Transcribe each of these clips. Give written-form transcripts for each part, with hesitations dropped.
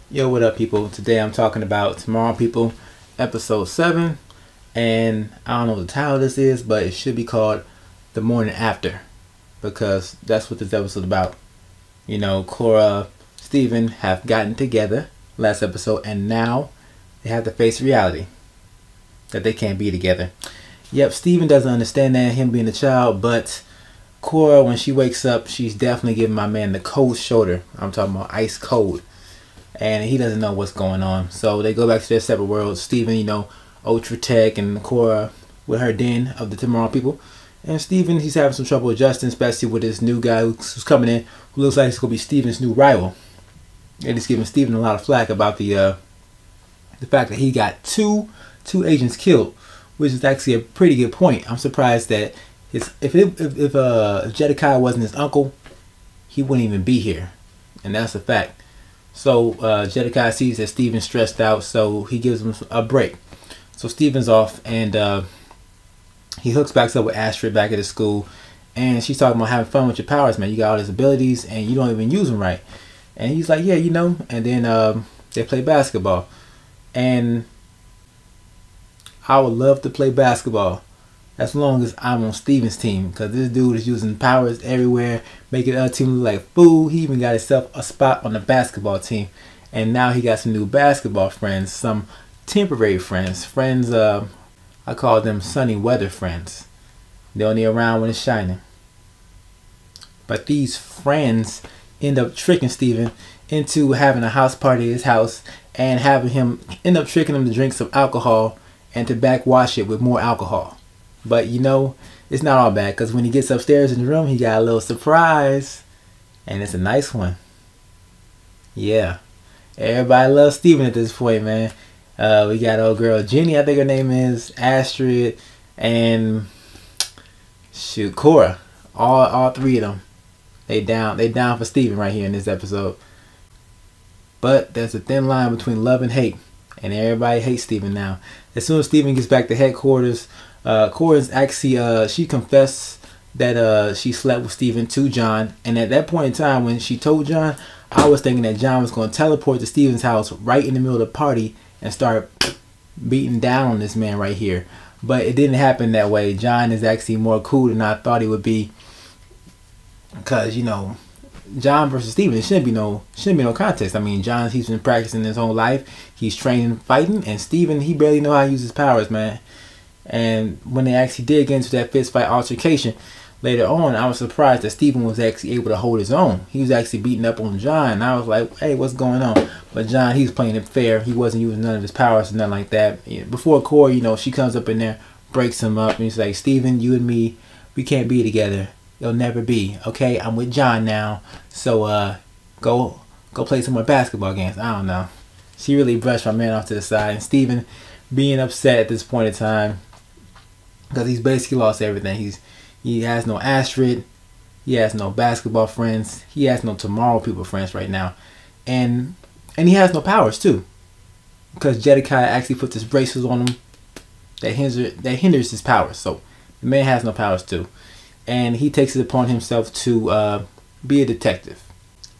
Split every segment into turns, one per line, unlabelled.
Yo, what up, people? Today I'm talking about Tomorrow People, episode 7. And I don't know what the title of this is, but it should be called The Morning After, because that's what this episode is about. You know, Cora, Steven have gotten together last episode, and now they have to face reality that they can't be together. Yep, Steven doesn't understand that, him being a child, but Cora, when she wakes up, she's definitely giving my man the cold shoulder. I'm talking about ice cold. And he doesn't know what's going on. So they go back to their separate worlds. Steven, you know, Ultra Tech, and Cora with her den of the Tomorrow People. And Steven, he's having some trouble adjusting, especially with this new guy who's coming in, who looks like he's going to be Steven's new rival. And he's giving Steven a lot of flack about the fact that he got two agents killed, which is actually a pretty good point. I'm surprised that if Jedediah wasn't his uncle, he wouldn't even be here. And that's a fact. So Jedediah sees that Steven's stressed out, so he gives him a break. So Steven's off, and he hooks back up with Astrid back at his school, and she's talking about having fun with your powers, man. You got all these abilities, and you don't even use them right. And he's like, yeah, you know. And then they play basketball, and I would love to play basketball as long as I'm on Steven's team, because this dude is using powers everywhere, making other team look like fool. He even got himself a spot on the basketball team, and now he got some new basketball friends, some temporary friends. I call them sunny weather friends. They're only around when it's shining. But these friends end up tricking Steven into having a house party at his house, and having him end up tricking him to drink some alcohol and to backwash it with more alcohol. But you know, it's not all bad, because when he gets upstairs in the room, he got a little surprise, and it's a nice one. Yeah, everybody loves Steven at this point, man. We got old girl Jenny, I think her name is, Astrid, and shoot, Cora. All three of them, they down for Steven right here in this episode. But there's a thin line between love and hate, and everybody hates Steven now. As soon as Steven gets back to headquarters, Cora's actually, she confessed that she slept with Steven to John. And at that point in time, when she told John, I was thinking that John was going to teleport to Steven's house right in the middle of the party and start beating down on this man right here. But it didn't happen that way. John is actually more cool than I thought he would be, because, you know, John versus Steven, it shouldn't be no contest. I mean, he's been practicing his whole life. He's training, fighting, and Steven, he barely know how to use his powers, man. And when they actually did get into that fist fight altercation later on, I was surprised that Steven was actually able to hold his own. He was actually beating up on John, and I was like, hey, what's going on? But John, he was playing it fair. He wasn't using none of his powers or nothing like that. Before Cora, you know, she comes up in there, breaks him up, and he's like, Steven, you and me, we can't be together. You'll never be. Okay, I'm with John now, so go play some more basketball games. I don't know. She really brushed my man off to the side, and Steven being upset at this point in time, because he's basically lost everything. He has no Astrid, he has no basketball friends, he has no Tomorrow People friends right now, and he has no powers too, because Jedediah actually puts his braces on him that hinders his powers. So the man has no powers too, and he takes it upon himself to be a detective.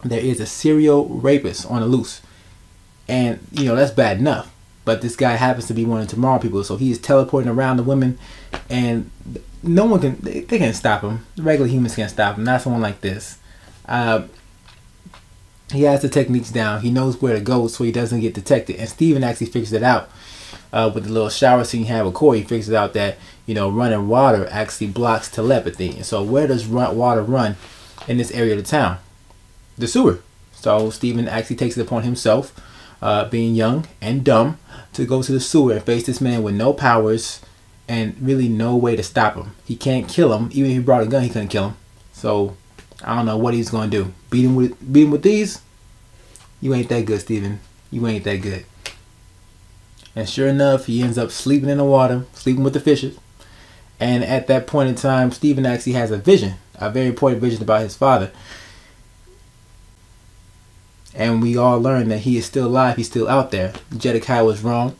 There is a serial rapist on the loose, and you know, that's bad enough. But this guy happens to be one of the Tomorrow People, so he is teleporting around the women, and no one can, they can't stop him. The regular humans can't stop him, not someone like this. He has the techniques down. He knows where to go so he doesn't get detected. And Steven actually figures it out with the little shower scene he had with Corey. He figures out that, you know, running water actually blocks telepathy. And so where does water run in this area of the town? The sewer. So Steven actually takes it upon himself, being young and dumb, to go to the sewer and face this man with no powers and really no way to stop him. He can't kill him. Even if he brought a gun, he couldn't kill him. So I don't know what he's gonna do. Beat him with these? You ain't that good, Steven. You ain't that good. And sure enough, he ends up sleeping in the water, sleeping with the fishes. And at that point in time, Steven actually has a vision, a very important vision about his father. And we all learn that he is still alive. He's still out there. Jedediah was wrong.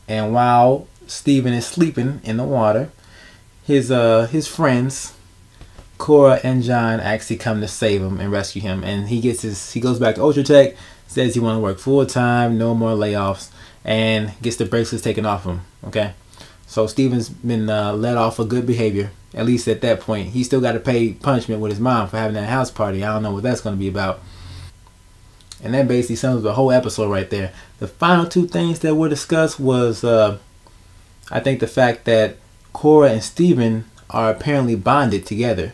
And while Steven is sleeping in the water, his friends Cora and John actually come to save him and rescue him, and he goes back to Ultratech, says he want to work full time, no more layoffs, and gets the bracelets taken off him. Okay, so Steven's been let off for good behavior, at least at that point. He still got to pay punishment with his mom for having that house party. I don't know what that's going to be about. And that basically sums up the whole episode right there. The final two things that were discussed was, I think, the fact that Cora and Steven are apparently bonded together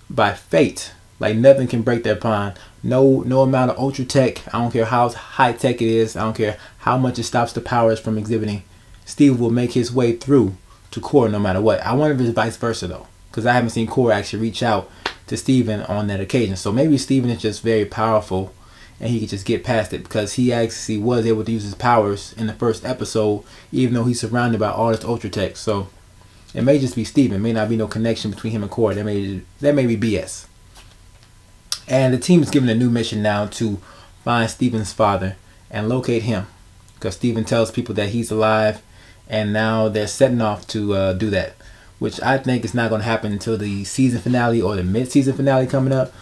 by fate. Like nothing can break their bond. No amount of ultra tech, I don't care how high tech it is, I don't care how much it stops the powers from exhibiting, Steve will make his way through to Cora no matter what. I wonder if it's vice versa though, because I haven't seen Cora actually reach out to Steven on that occasion. So maybe Steven is just very powerful and he could just get past it, because he actually was able to use his powers in the first episode even though he's surrounded by all this ultra tech. So it may just be Steven. It may not be no connection between him and Cora. That may be BS. And the team is given a new mission now to find Steven's father and locate him, because Steven tells people that he's alive, and now they're setting off to do that, which I think is not going to happen until the season finale or the mid-season finale coming up.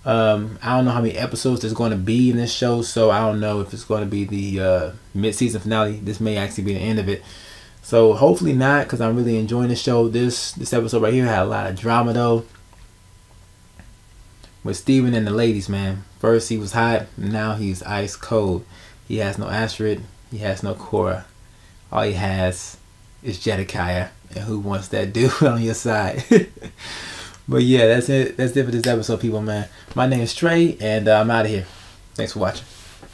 I don't know how many episodes there's going to be in this show, so I don't know if it's going to be the mid-season finale. This may actually be the end of it. So hopefully not, because I'm really enjoying the show. This episode right here had a lot of drama though, with Steven and the ladies, man. First he was hot, now he's ice cold. He has no Astrid, he has no Cora. All he has is Jedediah, and who wants that dude on your side? But yeah, that's it. That's it for this episode, people, man. My name is Trey, and I'm out of here. Thanks for watching.